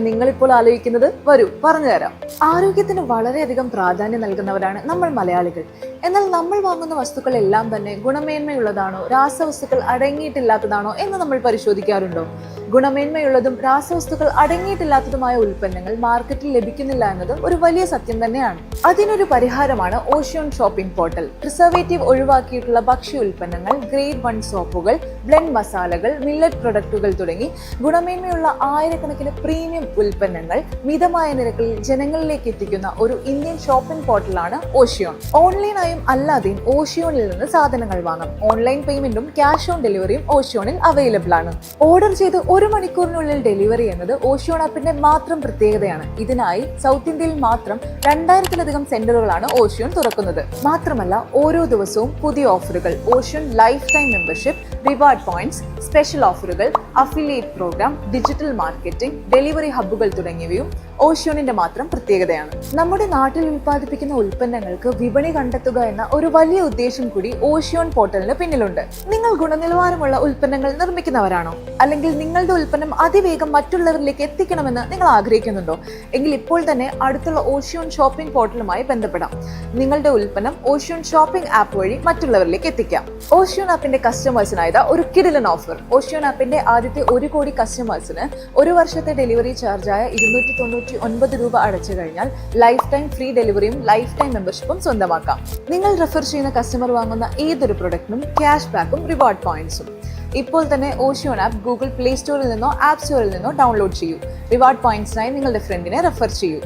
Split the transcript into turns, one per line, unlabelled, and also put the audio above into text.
നിങ്ങളിപ്പോൾ ആലോചിക്കുന്നത്? വരൂ പറഞ്ഞുതരാം. ആരോഗ്യത്തിന് വളരെയധികം പ്രാധാന്യം നൽകുന്നവരാണ് നമ്മൾ മലയാളികൾ. എന്നാൽ നമ്മൾ വാങ്ങുന്ന വസ്തുക്കളെല്ലാം തന്നെ ഗുണമേന്മയുള്ളതാണോ രാസവസ്തുക്കൾ അടങ്ങിയിട്ടില്ലാത്തതാണോ എന്ന് നമ്മൾ പരിശോധിക്കാറുണ്ടോ? ഗുണമേന്മയുള്ളതും രാസവസ്തുക്കൾ അടങ്ങിയിട്ടില്ലാത്തതുമായ ഉൽപ്പന്നങ്ങൾ മാർക്കറ്റിൽ ലഭിക്കുന്നില്ല എന്നത് ഒരു വലിയ സത്യം തന്നെയാണ്. അതിനൊരു പരിഹാരമാണ് ഓഷ്യോൺ ഷോപ്പിംഗ് പോർട്ടൽ. പ്രിസർവേറ്റീവ് ഒഴിവാക്കിയിട്ടുള്ള ഭക്ഷ്യ ഉൽപ്പന്നങ്ങൾ, ഗ്രേഡ് 1 സോപ്പുകൾ, ബ്ലെൻഡ് മസാലകൾ, മില്ലറ്റ് പ്രൊഡക്റ്റുകൾ തുടങ്ങി ഗുണമേന്മയുള്ള ആയിരക്കണക്കിന് പ്രീമിയം ഉൽപ്പന്നങ്ങൾ മിതമായ നിരക്കിൽ ജനങ്ങളിലേക്ക് എത്തിക്കുന്ന ഒരു ഇന്ത്യൻ ഷോപ്പിംഗ് പോർട്ടലാണ് ഓഷ്യോൺ. ഓൺലൈനായും അല്ലാതെയും ഓഷ്യോണിൽ നിന്ന് സാധനങ്ങൾ വാങ്ങാം. ഓൺലൈൻ പേയ്മെന്റും ക്യാഷ് ഓൺ ഡെലിവറിയും ഓഷ്യോണിൽ അവൈലബിൾ ആണ്. ഓർഡർ ചെയ്ത് 1 മണിക്കൂറിനുള്ളിൽ ഡെലിവറി എന്നത് ഓഷ്യോൺ ആപ്പിന്റെ മാത്രം പ്രത്യേകതയാണ്. ഇതിനായി സൗത്ത് ഇന്ത്യയിൽ മാത്രം 2000-ലധികം സെന്ററുകളാണ് ഓഷ്യോൺ തുറക്കുന്നത്. മാത്രമല്ല ഓരോ ദിവസവും പുതിയ ഓഫറുകൾ, Ocean lifetime membership, reward points, special ഓഫറുകൾ, affiliate programme, digital marketing, delivery ഹബ്ബുകൾ തുടങ്ങിയവയും ഓഷ്യോണിന്റെ മാത്രം പ്രത്യേകതയാണ്. നമ്മുടെ നാട്ടിൽ ഉൽപ്പാദിപ്പിക്കുന്ന ഉൽപ്പന്നങ്ങൾക്ക് വിപണി കണ്ടെത്തുക എന്ന ഒരു വലിയ ഉദ്ദേശം കൂടി ഓഷ്യോൺ പോർട്ടലിന് പിന്നിലുണ്ട്. നിങ്ങൾ ഗുണനിലവാരമുള്ള ഉൽപ്പന്നങ്ങൾ നിർമ്മിക്കുന്നവരാണോ? അല്ലെങ്കിൽ നിങ്ങളുടെ ഉൽപ്പന്നം അതിവേഗം മറ്റുള്ളവരിലേക്ക് എത്തിക്കണമെന്ന് നിങ്ങൾ ആഗ്രഹിക്കുന്നുണ്ടോ? എങ്കിൽ ഇപ്പോൾ തന്നെ അടുത്തുള്ള ഓഷ്യോൺ ഷോപ്പിംഗ് പോർട്ടലുമായി ബന്ധപ്പെടാം. നിങ്ങളുടെ ഉൽപ്പന്നം ഓഷ്യോൺ ഷോപ്പിംഗ് ആപ്പ് വഴി മറ്റുള്ളവരിലേക്ക് എത്തിക്കാം. ഓഷ്യോൺ ആപ്പിന്റെ കസ്റ്റമേഴ്സിനായത് ഒരു കിടിലൻ ഓഫർ. ഓഷ്യോൺ ആപ്പിന്റെ ആദ്യത്തെ 1 കോടി കസ്റ്റമേഴ്സിന് 1 വർഷത്തെ ഡെലിവറി ചാർജായ 299 രൂപ അടച്ചു കഴിഞ്ഞാൽ ലൈഫ് ടൈം ഫ്രീ ഡെലിവറിയും ലൈഫ് ടൈം മെമ്പർഷിപ്പും സ്വന്തമാക്കാം. നിങ്ങൾ റെഫർ ചെയ്യുന്ന കസ്റ്റമർ വാങ്ങുന്ന ഏതൊരു പ്രൊഡക്റ്റിനും ക്യാഷ് ബാക്കും റിവാർഡ് പോയിന്റ്സും. ഇപ്പോൾ തന്നെ ഓഷ്യോൺ ആപ്പ് ഗൂഗിൾ പ്ലേ സ്റ്റോറിൽ നിന്നോ ആപ്പ് സ്റ്റോറിൽ നിന്നോ ഡൗൺലോഡ് ചെയ്യൂ. റിവാർഡ് പോയിന്റ്സിനായി നിങ്ങളുടെ ഫ്രണ്ടിനെ റെഫർ ചെയ്യൂ.